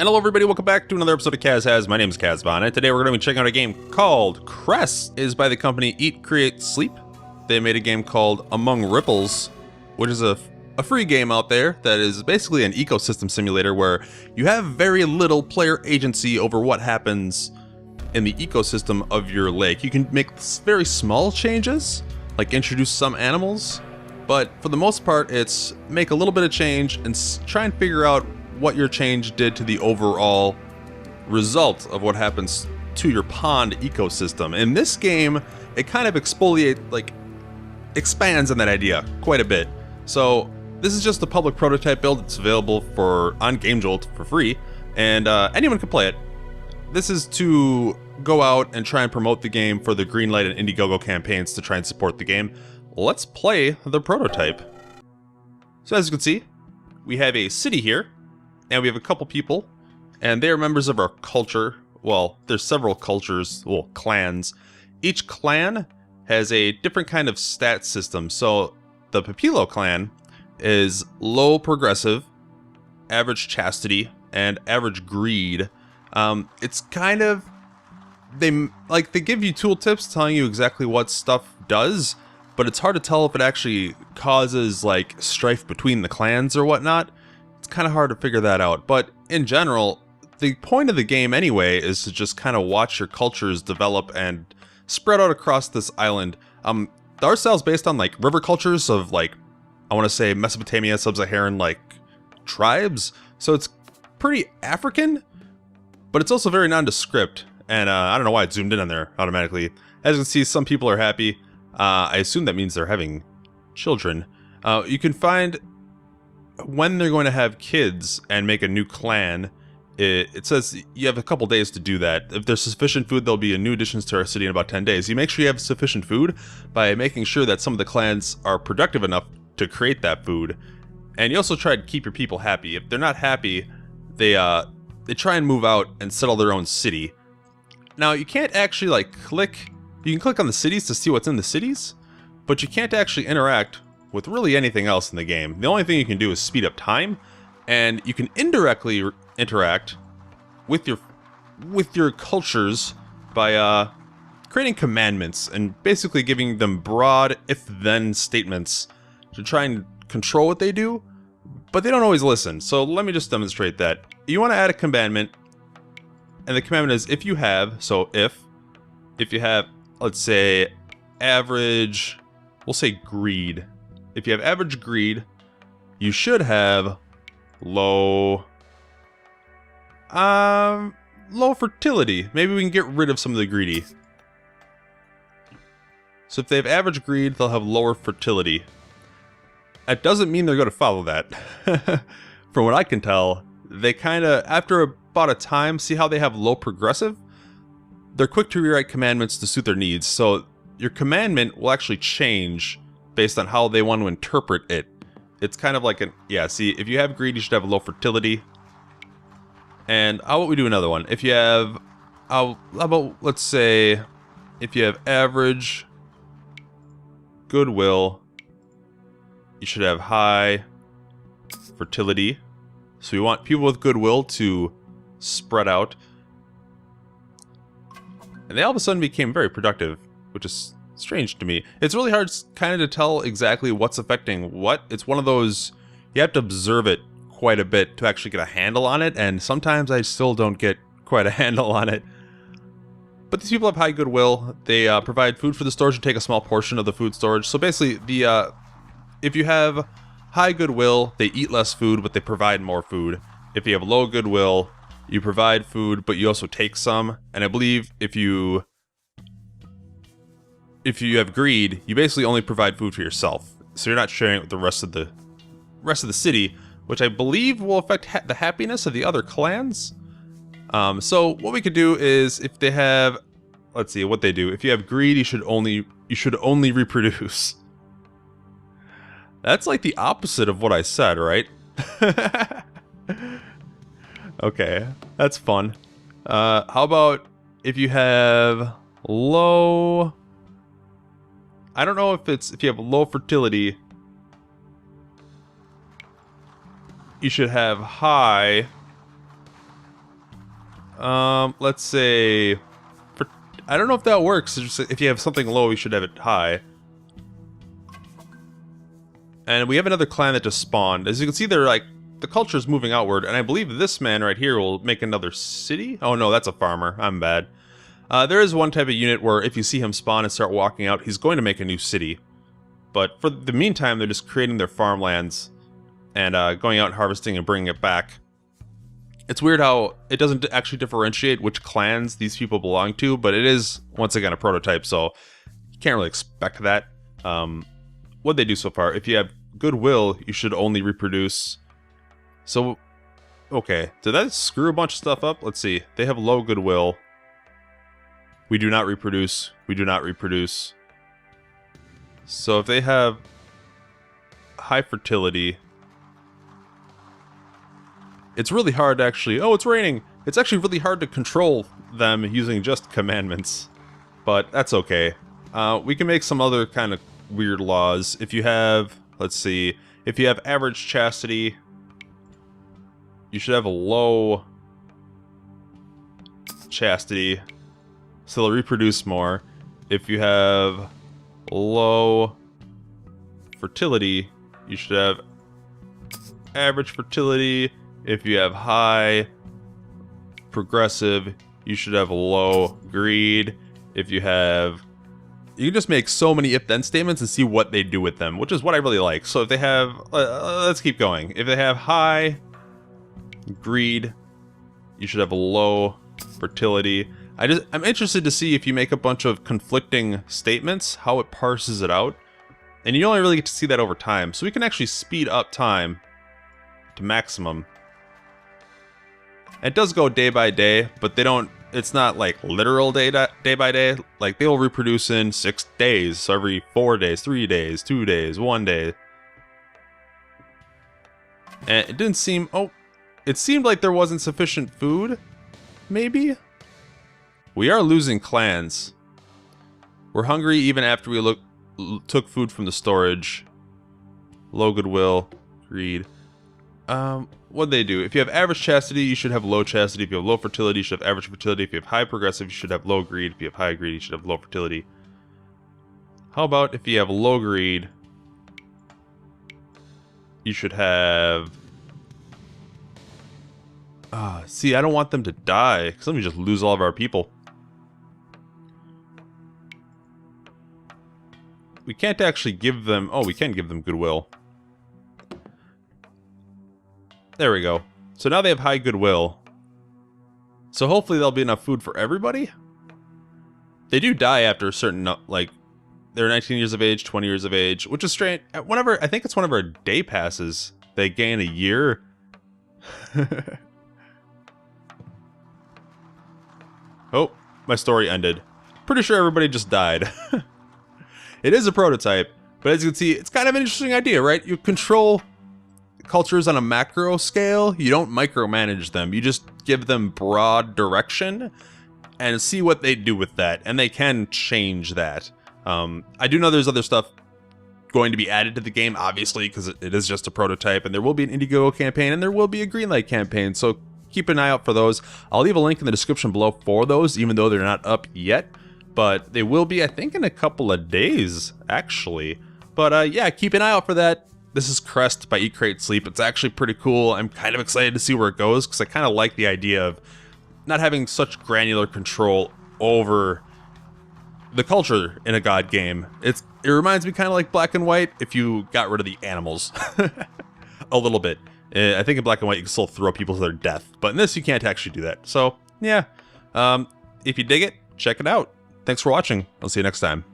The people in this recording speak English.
Hello everybody, welcome back to another episode of Kaz Has. My name is Kazvon, and today we're going to be checking out a game called Crest. It is by the company Eat, Create, Sleep. They made a game called Among Ripples, which is a free game out there that is basically an ecosystem simulator where you have very little player agency over what happens in the ecosystem of your lake. You can make very small changes, like introduce some animals, but for the most part it's make a little bit of change and try and figure out what your change did to the overall result of what happens to your pond ecosystem. In this game, it kind of expands on that idea quite a bit. So this is just a public prototype build. It's available on GameJolt for free, and anyone can play it. This is to go out and try and promote the game for the Greenlight and Indiegogo campaigns to try and support the game. Let's play the prototype. So as you can see, we have a city here. And we have a couple people, and they are members of our culture. Well, there's several cultures, well, clans. Each clan has a different kind of stat system. So the Pepilo clan is low progressive, average chastity, and average greed. It's kind of, they give you tooltips telling you exactly what stuff does, but it's hard to tell if it actually causes like strife between the clans or whatnot. It's kind of hard to figure that out, but in general, the point of the game anyway is to just kind of watch your cultures develop and spread out across this island. The art style is based on like river cultures of like, I want to say Mesopotamia, Sub-Saharan like tribes, so it's pretty African, but it's also very nondescript, and I don't know why it zoomed in on there automatically. As you can see, some people are happy. I assume that means they're having children. You can find when they're going to have kids and make a new clan. It says you have a couple days to do that. If there's sufficient food, there'll be new additions to our city in about 10 days. You make sure you have sufficient food by making sure that some of the clans are productive enough to create that food. And you also try to keep your people happy. If they're not happy, they try and move out and settle their own city. Now, you can't actually like you can click on the cities to see what's in the cities, but you can't actually interact with really anything else in the game. The only thing you can do is speed up time, and you can indirectly interact with your cultures by creating commandments and basically giving them broad if-then statements to try and control what they do, but they don't always listen. So let me just demonstrate that. You want to add a commandment, and the commandment is if you have, so if you have, let's say, average, we'll say greed. If you have average greed, you should have low fertility. Maybe we can get rid of some of the greedy. So if they have average greed, they'll have lower fertility. That doesn't mean they're going to follow that. From what I can tell, they kind of, after about a time, see how they have low progressive? They're quick to rewrite commandments to suit their needs. So your commandment will actually change based on how they want to interpret it. It's kind of like see, if you have greed, you should have a low fertility. And how about we do another one? If you have, how about, let's say, if you have average goodwill, you should have high fertility. So we want people with goodwill to spread out. And they all of a sudden became very productive, which is strange to me. It's really hard kind of to tell exactly what's affecting what. It's one of those, you have to observe it quite a bit to actually get a handle on it, and sometimes I still don't get quite a handle on it. But these people have high goodwill. They provide food for the storage and take a small portion of the food storage. So basically, if you have high goodwill, they eat less food, but they provide more food. If you have low goodwill, you provide food, but you also take some. And I believe if you have greed, you basically only provide food for yourself. So you're not sharing it with the rest of the city, which I believe will affect the happiness of the other clans. So what we could do is, if they have, let's see what they do. If you have greed, you should only reproduce. That's like the opposite of what I said, right? Okay, that's fun. How about if you have low, I don't know if you have low fertility, you should have high Let's say, I don't know if that works. Just if you have something low, you should have it high. And we have another clan that just spawned. As you can see, they're like, the culture is moving outward, and I believe this man right here will make another city? Oh no, that's a farmer. I'm bad. There is one type of unit where if you see him spawn and start walking out, he's going to make a new city. But for the meantime, they're just creating their farmlands and going out and harvesting and bringing it back. It's weird how it doesn't actually differentiate which clans these people belong to, but it is, once again, a prototype, so you can't really expect that. What they do so far, if you have goodwill, you should only reproduce. So, okay, did that screw a bunch of stuff up? Let's see. They have low goodwill. We do not reproduce. We do not reproduce. So if they have high fertility, it's really hard to actually... Oh, it's raining! It's actually really hard to control them using just commandments. But that's okay. We can make some other kind of weird laws. If you have... Let's see. If you have average chastity, you should have a low chastity, so they'll reproduce more. If you have low fertility, you should have average fertility. If you have high progressive, you should have low greed. If you have... You can just make so many if-then statements and see what they do with them, which is what I really like. So if they have... let's keep going. If they have high greed, you should have a low fertility. I'm interested to see if you make a bunch of conflicting statements, how it parses it out. And you only really get to see that over time. So we can actually speed up time to maximum. It does go day by day, but they don't, it's not like literal day by day. Like they'll reproduce in 6 days. So every 4 days, 3 days, 2 days, 1 day. And it didn't seem, oh, it seemed like there wasn't sufficient food, maybe? We are losing clans. We're hungry even after we took food from the storage. Low goodwill, greed. What'd they do? If you have average chastity, you should have low chastity. If you have low fertility, you should have average fertility. If you have high progressive, you should have low greed. If you have high greed, you should have low fertility. How about if you have low greed, you should have... see, I don't want them to die, because then we just lose all of our people. We can't actually give them... Oh, we can give them goodwill. There we go. So now they have high goodwill. So hopefully there'll be enough food for everybody. They do die after a certain, like, they're 19 years of age, 20 years of age, which is strange. Whenever, I think it's whenever a day passes, they gain a year. Oh, my story ended. Pretty sure everybody just died. It is a prototype, but as you can see, it's kind of an interesting idea, right? You control cultures on a macro scale. You don't micromanage them. You just give them broad direction and see what they do with that. And they can change that. I do know there's other stuff going to be added to the game, obviously, because it is just a prototype. And there will be an Indiegogo campaign and there will be a Greenlight campaign. So keep an eye out for those. I'll leave a link in the description below for those, even though they're not up yet. But they will be, I think, in a couple of days, actually. But yeah, keep an eye out for that. This is Crest by Eat, Create, Sleep. It's actually pretty cool. I'm kind of excited to see where it goes, because I kind of like the idea of not having such granular control over the culture in a God game. It reminds me kind of like Black and White if you got rid of the animals. A little bit. I think in Black and White you can still throw people to their death, but in this you can't actually do that. So, yeah. If you dig it, check it out. Thanks for watching. I'll see you next time.